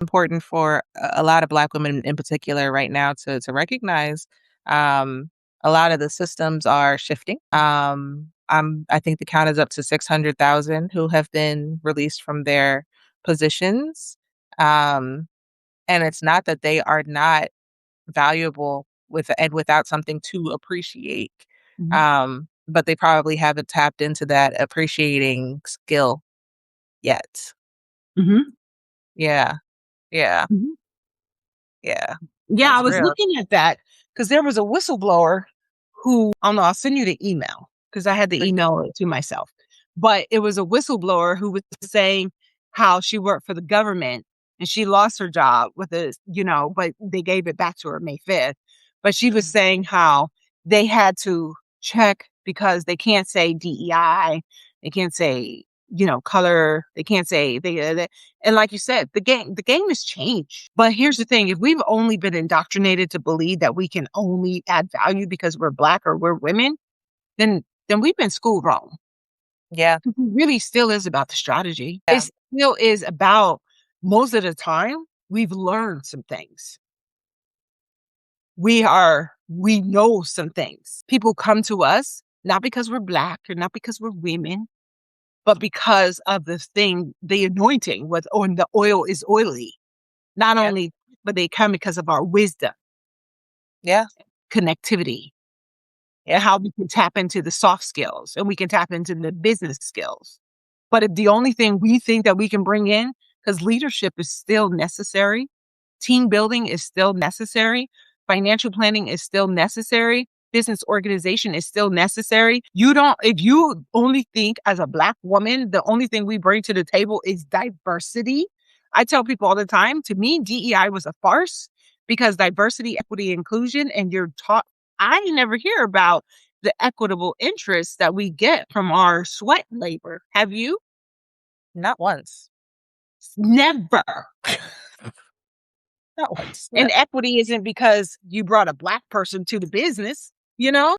important for a lot of Black women in particular right now to recognize. Um, a lot of the systems are shifting. I think the count is up to 600,000 who have been released from their positions. Um, and it's not that they are not valuable without something to appreciate. Mhm. But they probably haven't tapped into that appreciating skill yet. Mhm. Yeah. Yeah. Mhm. Yeah. Yeah, I That's was real. looking at that because there was a whistleblower who I don't know, I'll send you the email because I had to Please. email it to myself. But it was a whistleblower who was saying how she worked for the government and she lost her job with a, but they gave it back to her May 5th. But she was Mhm. saying how they had to check because they can't say DEI, they can't say, color, they can't say they and like you said, the game has changed. But here's the thing, if we've only been indoctrinated to believe that we can only add value because we're Black or we're women, then we've been schooled wrong. Yeah. It really still is about the strategy. It Yeah. still is about, most of the time, we've learned some things. We know some things. People come to us not because we're Black or not because we're women, but because of the anointing with, or the oil is oily. Not Yeah. only, but they come because of our wisdom, Yeah. connectivity, and Yeah. how we can tap into the soft skills and we can tap into the business skills. But if the only thing we think that we can bring in, because leadership is still necessary, team building is still necessary, financial planning is still necessary, business organization is still necessary. If you only think as a Black woman, the only thing we bring to the table is diversity. I tell people all the time, to me, DEI was a farce because diversity, equity, inclusion, and you're taught, I never hear about the equitable interests that we get from our sweat labor. Have you? Not once. Never. Not once. No. And equity isn't because you brought a Black person to the business, you know?